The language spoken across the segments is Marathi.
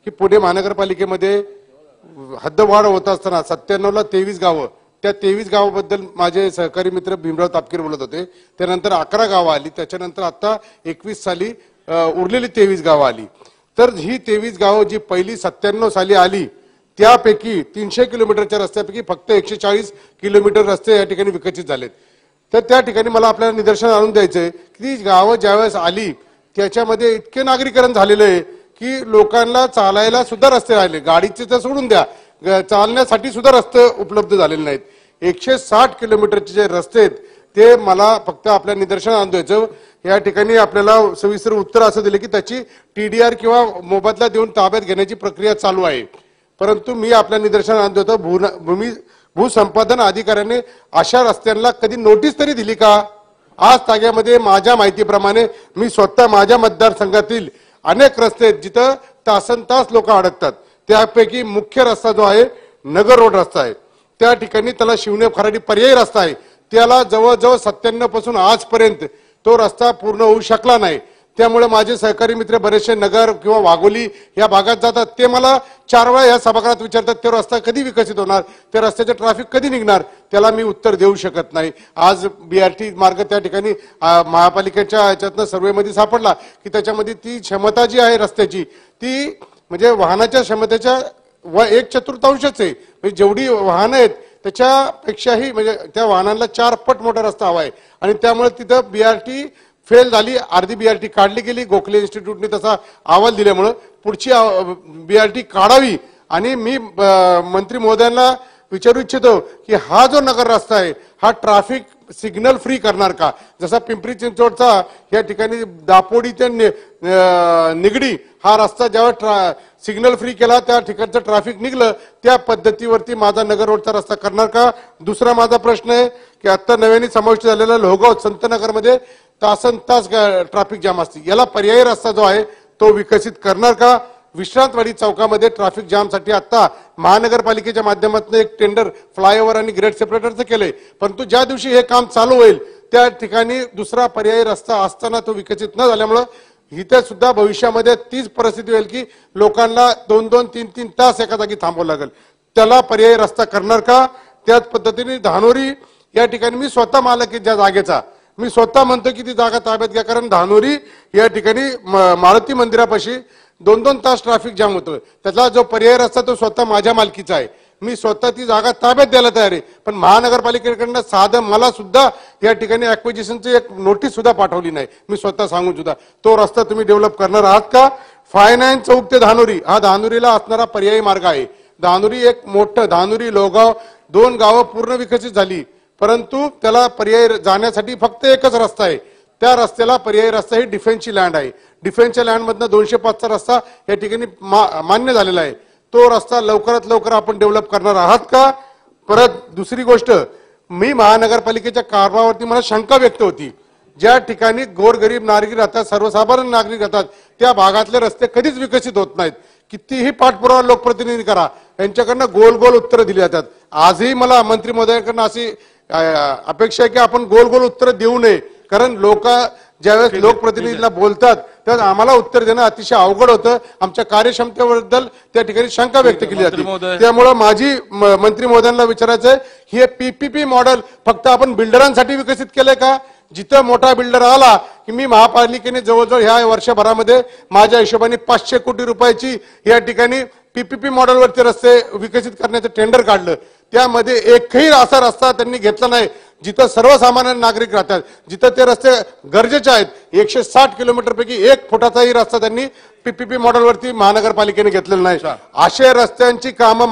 की पुणे महानगरपालिकेमध्ये हद्दवाढ होत असताना 97 ला 23 गावं, त्या 23 गावाबद्दल माझे सहकारी मित्र भीमराव तापकीर बोलत होते. त्यानंतर 11 गावं आली, त्याच्यानंतर आता 21 साली उरलेली 23 गावं आली. तर ही 23 गावं जी पहिली 97 साली आली त्यापैकी 300 किलोमीटरच्या रस्त्यापैकी फक्त 140 किलोमीटर रस्ते या ठिकाणी विकसित झालेत. तर त्या ठिकाणी मला आपल्याला निदर्शन आणून द्यायचंय की ती गावं ज्यावेळेस आली त्याच्यामध्ये इतके नागरीकरण झालेलं आहे की लोकांना चालायला सुद्धा रस्ते राहिले, गाडीचे तर सोडून द्या, चालण्यासाठी सुद्धा रस्ते उपलब्ध झालेले नाहीत. 160 किलोमीटरचे जे रस्ते आहेत ते मला फक्त आपल्या निदर्शनात आणून द्यायचं. या ठिकाणी आपल्याला सविस्तर उत्तर असं दिले की त्याची TDR किंवा मोबदला देऊन ताब्यात घेण्याची प्रक्रिया चालू आहे. परंतु मी आपल्या निदर्शनात आणून देतो, भूसंपादन अधिकाऱ्याने अशा रस्त्यांना कधी नोटीस तरी दिली का? आज ताग्यामध्ये माझ्या माहितीप्रमाणे मी स्वतः माझ्या मतदारसंघातील अनेक रस्ते आहेत जिथं तासनतास लोक अडकतात. त्यापैकी मुख्य रस्ता जो आहे नगर रोड रस्ता आहे, त्या ठिकाणी त्याला शिवणे खराडी पर्यायी रस्ता आहे, त्याला जवळजवळ 97 पासून आजपर्यंत तो रस्ता पूर्ण होऊ शकला नाही. त्यामुळे माझे सहकारी मित्र बरेचसे नगर किंवा वाघोली या भागात जातात, ते मला 4 वेळा या सभागृहात विचारतात तो रस्ता कधी विकसित होणार, त्या रस्त्याचे ट्रॅफिक कधी निघणार. त्याला मी उत्तर देऊ शकत नाही. आज BRT मार्ग त्या ठिकाणी महापालिकेच्या याच्यातनं सर्वेमध्ये सापडला की त्याच्यामध्ये ती क्षमता जी आहे रस्त्याची ती म्हणजे वाहनाच्या क्षमतेच्या 1/4 आहे. म्हणजे जेवढी वाहनं आहेत त्याच्यापेक्षाही म्हणजे त्या वाहनांना 4 पट मोठा रस्ता हवा आहे. आणि त्यामुळे तिथं BRT फेल झाली, अर्धी BRT काढली गेली. गोखले इन्स्टिट्यूटने तसा अहवाल दिल्यामुळे पुढची BRT काढावी. आणि मी मंत्री महोदयांना विचारू इच्छितो की हा जो नगर रस्ता आहे हा ट्रॅफिक सिग्नल फ्री करणार का? जसा पिंपरी चिंचवडचा या ठिकाणी दापोडी ते निगडी हा रस्ता ज्यावेळेस सिग्नल फ्री केला त्या ठिकाणचं ट्रॅफिक निघलं, त्या पद्धतीवरती माझा नगर रोडचा रस्ता करणार का? दुसरा माझा प्रश्न आहे की आता नव्याने समाविष्ट झालेला लोहगाव संतनगरमध्ये तासन तास ट्रॅफिक जाम असते, याला पर्यायी रस्ता जो आहे तो विकसित करणार का? विश्रांतवाडी चौकामध्ये ट्रॅफिक जामसाठी आता महानगरपालिकेच्या माध्यमातून एक टेंडर फ्लायओव्हर आणि ग्रेड सेपरेटरचं केलंय, परंतु ज्या दिवशी हे काम चालू होईल त्या ठिकाणी दुसरा पर्यायी रस्ता असताना तो विकसित न झाल्यामुळे इथे सुद्धा भविष्यामध्ये तीच परिस्थिती होईल की लोकांना 2-2, 3-3 तास एका जागी थांबावं लागेल. त्याला पर्यायी रस्ता करणार का? त्याच पद्धतीने धानोरी या ठिकाणी मी स्वतः मालक आहे ज्या जागेचा, मी स्वतः म्हणतो की ती जागा ताब्यात घ्या, कारण धानोरी या ठिकाणी मारुती मंदिरापाशी 2-2 तास ट्रॅफिक जाम होतोय. त्याचा जो पर्याय रस्ता तो स्वतः माझ्या मालकीचा आहे, मी स्वतः ती जागा ताब्यात द्यायला तयार आहे. पण महानगरपालिकेकडनं साधं मला सुद्धा या ठिकाणी ॲक्विजिशनची एक नोटीस सुद्धा पाठवली नाही. मी स्वतः सांगून सुद्धा तो रस्ता तुम्ही डेव्हलप करणार आहात का? 5-9 चौक ते धानोरी हा धानोरीला असणारा पर्यायी मार्ग आहे. धानोरी एक मोठं धानोरी लोहगाव 2 गावं पूर्ण विकसित झाली, परंतु त्याला पर्याय जाण्यासाठी फक्त एकच रस्ता आहे. त्या रस्त्याला पर्यायी रस्ता ही डिफेन्सची लँड आहे. डिफेन्सच्या लँडमधनं 205चा रस्ता या ठिकाणी मान्य झालेला आहे. तो रस्ता लवकरात लवकर आपण डेव्हलप करणार आहात का? परत दुसरी गोष्ट, मी महानगरपालिकेच्या कारभारावरती मला शंका व्यक्त होती. ज्या ठिकाणी गोरगरीब नागरिक राहतात, सर्वसाधारण नागरिक राहतात, त्या भागातले रस्ते कधीच विकसित होत नाहीत. कितीही पाठपुरावा लोकप्रतिनिधी करा, यांच्याकडनं गोल गोल उत्तरं दिली जातात. आजही मला मंत्री महोदयांकडनं अशी अपेक्षा आहे की आपण गोल गोल उत्तरं देऊ नये, कारण लोक ज्यावेळेस लोकप्रतिनिधीला बोलतात त्यावेळेस आम्हाला उत्तर देणं अतिशय अवघड होतं. आमच्या कार्यक्षमतेबद्दल त्या ठिकाणी शंका व्यक्त केली जाते. त्यामुळे माझी मंत्री महोदयांना विचारायचं आहे, हे PPP मॉडेल फक्त आपण बिल्डरांसाठी विकसित केलंय का? जिथं मोठा बिल्डर आला की मी महापालिकेने जवळजवळ ह्या वर्षभरामध्ये माझ्या हिशोबाने 500 कोटी रुपयाची या ठिकाणी PPP मॉडेलवरचे रस्ते विकसित करण्याचं टेंडर काढलं. त्यामध्ये एकही असा रस्ता त्यांनी घेतला नाही जिथं सर्वसामान्य नागरिक राहतात, जिथं ते रस्ते गरजेचे आहेत. 160 किलोमीटर पैकी 1 फुटाचाही रस्ता त्यांनी PPP मॉडेलवरती महानगरपालिकेने घेतलेला नाही. अशा रस्त्यांची कामं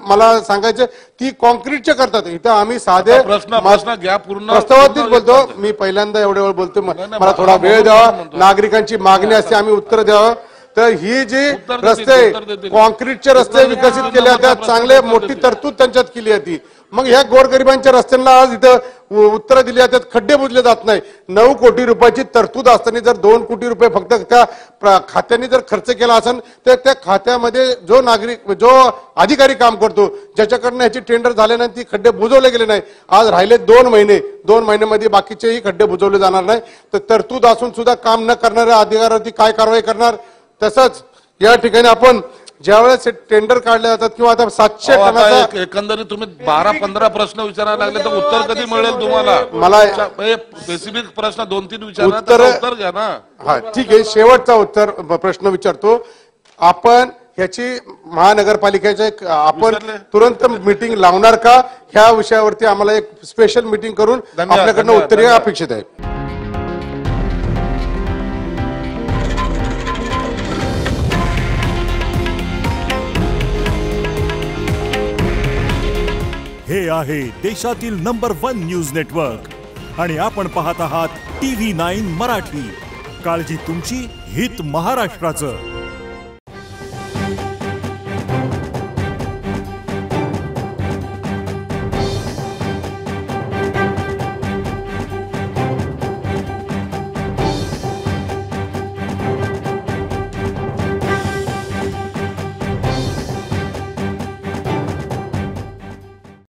मला सांगायचं ती कॉन्क्रीटचे करतात. इथं आम्ही साधे प्रस्तावातीच बोलतो. मी पहिल्यांदा एवढ्या वेळ बोलतो, मला थोडा वेळ द्यावा. नागरिकांची मागणी असते, आम्ही उत्तर द्यावं. तर ही जी रस्ते कॉन्क्रीटचे रस्ते विकसित केले जातात, चांगले मोठी तरतूद त्यांच्यात केली जाते. मग ह्या गोरगरिबांच्या रस्त्यांना आज इथं उत्तर दिली जातात, खड्डे बुजले जात नाही. 9 कोटी रुपयाची तरतूद असताना जर 2 कोटी रुपये फक्त त्या खात्याने जर खर्च केला असेल तर त्या खात्यामध्ये जो अधिकारी काम करतो, ज्याच्याकडनं ह्याची टेंडर झाले नाही, ती खड्डे बुजवले गेले नाही. आज राहिले 2 महिने, 2 महिन्यामध्ये बाकीचेही खड्डे बुजवले जाणार नाही. तर तरतूद असून सुद्धा काम न करणाऱ्या अधिकाऱ्यावरती काय कारवाई करणार? तसंच या ठिकाणी आपण ज्यावेळेस टेंडर काढले जातात किंवा आता 700 अहो, आता टनाचा एकंदरीत तुम्ही 12-15 प्रश्न विचारायला लागले तर उत्तर कधी मिळेल तुम्हाला? मला स्पेसिफिक प्रश्न 2-3 विचारणार उत्तर घ्या ना. हा ठीक आहे, शेवटचा प्रश्न विचारतो. आपण ह्याची महानगरपालिकेच्या आपण तुरंत मीटिंग लावणार का? ह्या विषयावरती आम्हाला एक स्पेशल मीटिंग करून आपल्याकडनं उत्तर अपेक्षित आहे. हे आहे देशातील नंबर 1 न्यूज नेटवर्क आणि आपण पाहत आहात TV9 मराठी. काळजी तुमची, हित महाराष्ट्राचं.